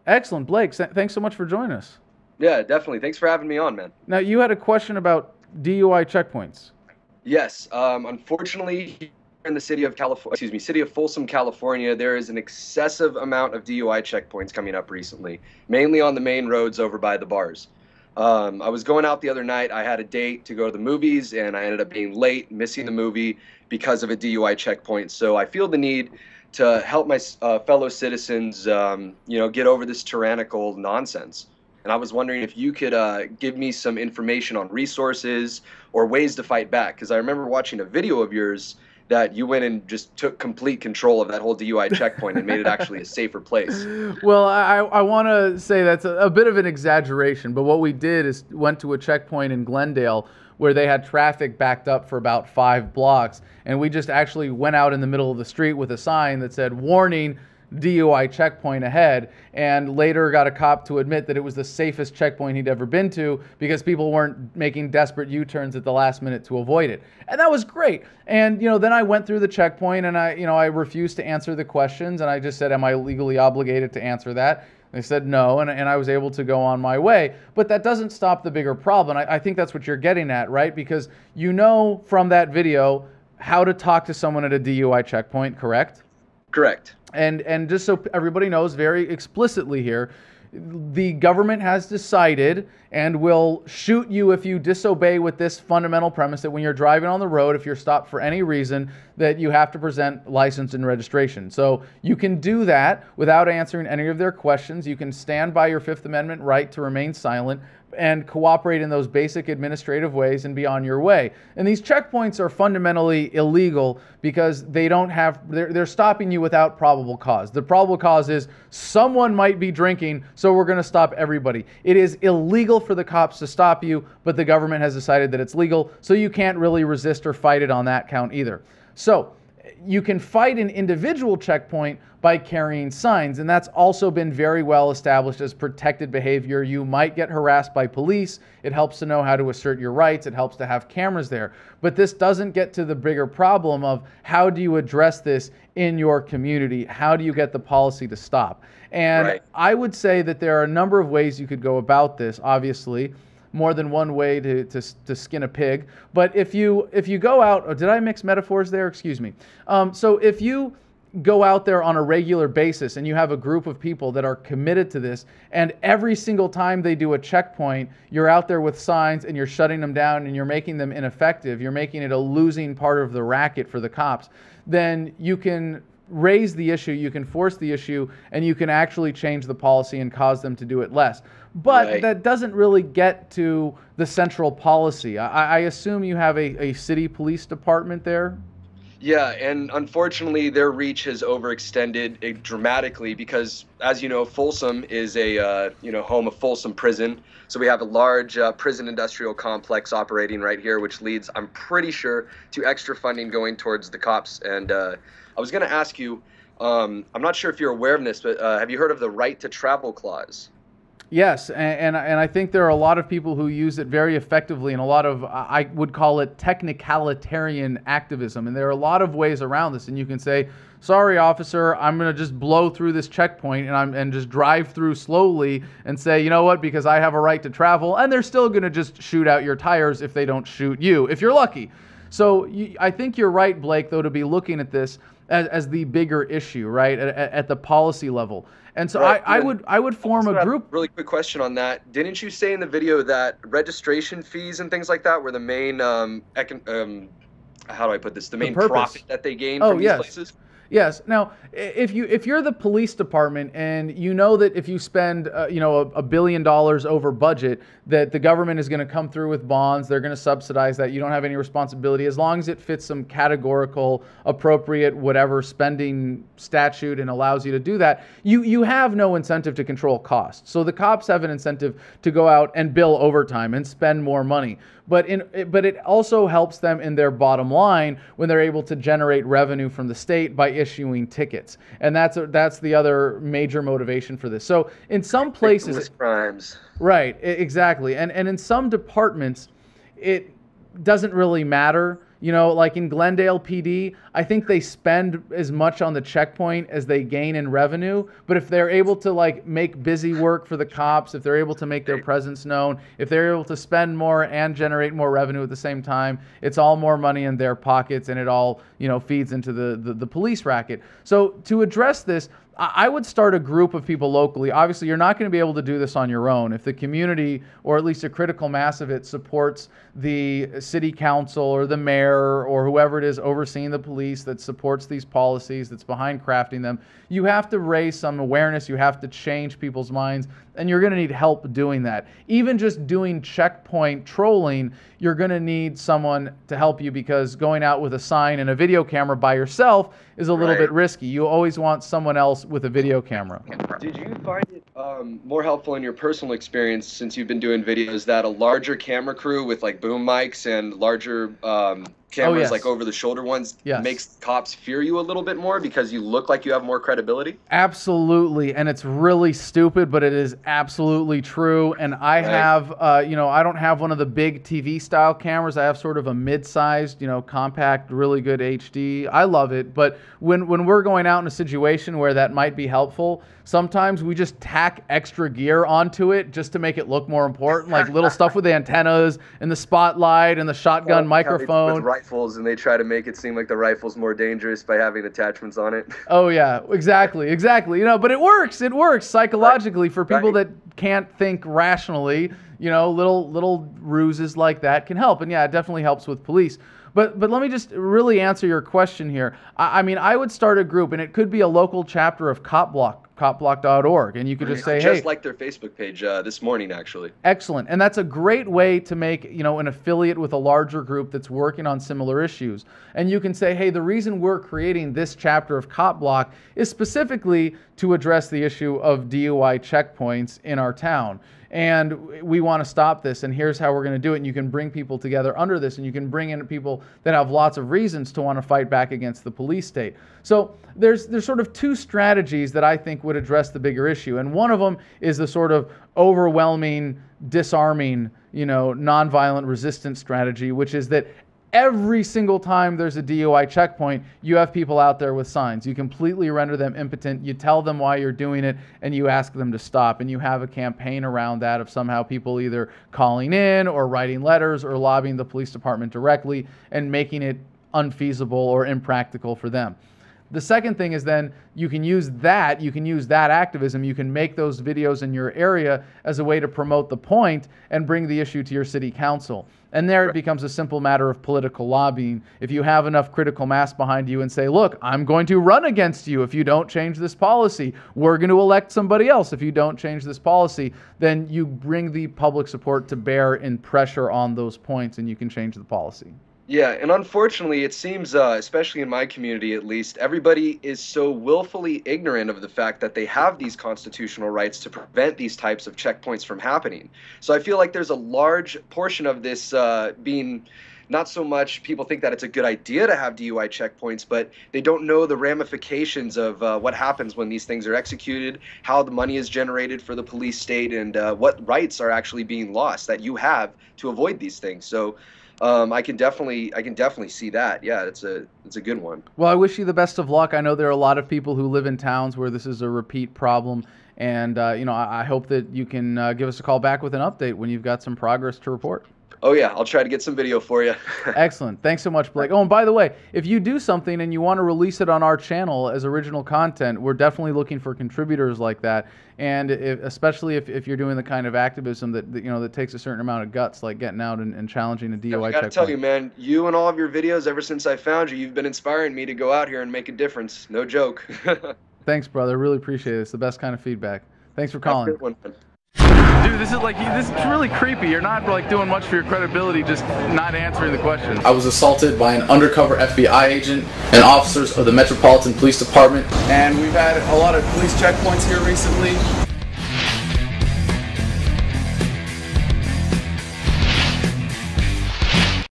Excellent, Blake. Thanks so much for joining us. Yeah, definitely. Thanks for having me on, man. Now, you had a question about DUI checkpoints. Yes, unfortunately, here in the city of California, city of Folsom, California, there is an excessive amount of DUI checkpoints coming up recently, mainly on the main roads over by the bars. I was going out the other night. I had a date to go to the movies, and I ended up being late, missing the movie because of a DUI checkpoint. So I feel the need to help my fellow citizens, get over this tyrannical nonsense. And I was wondering if you could give me some information on resources or ways to fight back. Because I remember watching a video of yours that you went and just took complete control of that whole DUI checkpoint and made it actually a safer place. Well, I want to say that's a bit of an exaggeration, but what we did is went to a checkpoint in Glendale where they had traffic backed up for about 5 blocks, and we just actually went out in the middle of the street with a sign that said, "Warning, DUI checkpoint ahead," and later got a cop to admit that it was the safest checkpoint he'd ever been to because people weren't making desperate U-turns at the last minute to avoid it. And that was great. And then I went through the checkpoint and I refused to answer the questions, and I just said, "Am I legally obligated to answer that?" They said no, and I was able to go on my way. But that doesn't stop the bigger problem. I think that's what you're getting at, right? Because from that video how to talk to someone at a DUI checkpoint, correct? Correct. And just so everybody knows very explicitly here, the government has decided and will shoot you if you disobey with this fundamental premise that when you're driving on the road, if you're stopped for any reason, that you have to present license and registration. So you can do that without answering any of their questions. You can stand by your Fifth Amendment right to remain silent and cooperate in those basic administrative ways and be on your way. And these checkpoints are fundamentally illegal because they're stopping you without probable cause. The probable cause is someone might be drinking, so we're going to stop everybody. It is illegal for the cops to stop you, but the government has decided that it's legal, so you can't really resist or fight it on that count either. So you can fight an individual checkpoint by carrying signs, and that's also been very well established as protected behavior. You might get harassed by police. It helps to know how to assert your rights. It helps to have cameras there. But this doesn't get to the bigger problem of how do you address this in your community? How do you get the policy to stop? And Right. I would say that there are a number of ways you could go about this, obviously. More than one way to skin a pig. But if you go out, oh, did I mix metaphors there? Excuse me. So if you go out there on a regular basis and you have a group of people that are committed to this, and every single time they do a checkpoint, you're out there with signs and you're shutting them down and you're making them ineffective, you're making it a losing part of the racket for the cops, then you can raise the issue, you can force the issue, and you can actually change the policy and cause them to do it less. But Right. that doesn't really get to the central policy. I assume you have a city police department there? Yeah, and unfortunately, their reach has overextended dramatically because, as you know, Folsom is a home of Folsom Prison. So we have a large prison industrial complex operating right here, which leads, I'm pretty sure, to extra funding going towards the cops. And I was going to ask you, I'm not sure if you're aware of this, but have you heard of the right to travel clause? Yes, and I think there are a lot of people who use it very effectively, and a lot of, I would call it technicalitarian activism. And there are a lot of ways around this. And you can say, "Sorry, officer, I'm going to just blow through this checkpoint and just drive through slowly and say, you know what, because I have a right to travel," and they're still going to just shoot out your tires if they don't shoot you, if you're lucky. So I think you're right, Blake, though, to be looking at this as the bigger issue, right, at the policy level. And so Right. I would form Also a have group. really quick question on that. Didn't you say in the video that registration fees and things like that were the main, how do I put this, the main purpose. profit that they gain Oh, from these yes. places? Yes. Now, if you're the police department and you know that if you spend $1 billion over budget, that the government is going to come through with bonds, they're going to subsidize that. You don't have any responsibility as long as it fits some categorical, appropriate, whatever spending statute and allows you to do that. You have no incentive to control costs. So the cops have an incentive to go out and bill overtime and spend more money. But it also helps them in their bottom line when they're able to generate revenue from the state by issuing tickets, and that's the other major motivation for this. So in some places, Crimes. right, exactly, and in some departments, it doesn't really matter. You know, like in Glendale PD, I think they spend as much on the checkpoint as they gain in revenue. But if they're able to like make busy work for the cops, if they're able to make their presence known, if they're able to spend more and generate more revenue at the same time, it's all more money in their pockets, and it all, you know, feeds into the police racket. So to address this, I would start a group of people locally. Obviously, you're not going to be able to do this on your own. If the community, or at least a critical mass of it, supports the city council or the mayor or whoever it is overseeing the police that supports these policies, that's behind crafting them, you have to raise some awareness. You have to change people's minds, and you're going to need help doing that. Even just doing checkpoint trolling, you're going to need someone to help you, because going out with a sign and a video camera by yourself is a little bit risky. You always want someone else with a video camera. Did you find it more helpful in your personal experience, since you've been doing videos, that a larger camera crew with like boom mics and larger cameras, like over the shoulder ones, makes cops fear you a little bit more because you look like you have more credibility? Absolutely. And it's really stupid, but it is absolutely true. And I have, you know, I don't have one of the big TV style cameras. I have sort of a mid-sized, you know, compact, really good HD. I love it. But when we're going out in a situation where that might be helpful, sometimes we just tack extra gear onto it just to make it look more important, like little stuff with the antennas and the spotlight and the shotgun microphone. With rifles, and they try to make it seem like the rifle's more dangerous by having attachments on it. Oh yeah, exactly. You know, but it works psychologically for people that can't think rationally. You know, little ruses like that can help, and yeah, it definitely helps with police. But let me just really answer your question here. I mean, I would start a group, and it could be a local chapter of copblock.org, and you could just say, hey, just like their Facebook page this morning, actually. Excellent. And that's a great way to make, you know, an affiliate with a larger group that's working on similar issues. And you can say, hey, the reason we're creating this chapter of Cop Block is specifically to address the issue of DUI checkpoints in our town. And we want to stop this, and here's how we're going to do it. And you can bring people together under this, and you can bring in people that have lots of reasons to want to fight back against the police state. So there's sort of two strategies that I think would address the bigger issue. And one of them is the sort of overwhelming, disarming, you know, nonviolent resistance strategy, which is that every single time there's a DUI checkpoint, you have people out there with signs. You completely render them impotent. You tell them why you're doing it, and you ask them to stop. And you have a campaign around that of somehow people either calling in or writing letters or lobbying the police department directly and making it unfeasible or impractical for them. The second thing is then you can use that activism, you can make those videos in your area as a way to promote the point and bring the issue to your city council. And there it becomes a simple matter of political lobbying. If you have enough critical mass behind you and say, look, I'm going to run against you if you don't change this policy. We're going to elect somebody else if you don't change this policy. Then you bring the public support to bear in pressure on those points, and you can change the policy. Yeah, and unfortunately, it seems, especially in my community at least, everybody is so willfully ignorant of the fact that they have these constitutional rights to prevent these types of checkpoints from happening. So I feel like there's a large portion of this being not so much people think that it's a good idea to have DUI checkpoints, but they don't know the ramifications of what happens when these things are executed, how the money is generated for the police state, and what rights are actually being lost that you have to avoid these things. So I can definitely see that. Yeah, it's a good one. Well, I wish you the best of luck. I know there are a lot of people who live in towns where this is a repeat problem, and you know, I hope that you can give us a call back with an update when you've got some progress to report. Oh yeah, I'll try to get some video for you. Excellent. Thanks so much, Blake. Oh, and by the way, if you do something and you want to release it on our channel as original content, we're definitely looking for contributors like that. And especially if you're doing the kind of activism that you know that takes a certain amount of guts, like getting out and challenging a DUI checkpoint. I gotta tell you, man, you and all of your videos, ever since I found you, you've been inspiring me to go out here and make a difference. No joke. Thanks, brother. Really appreciate it. It's the best kind of feedback. Thanks for calling. Have a good one. Dude, this is really creepy. You're not like doing much for your credibility, just not answering the question. I was assaulted by an undercover FBI agent and officers of the Metropolitan Police Department. And we've had a lot of police checkpoints here recently.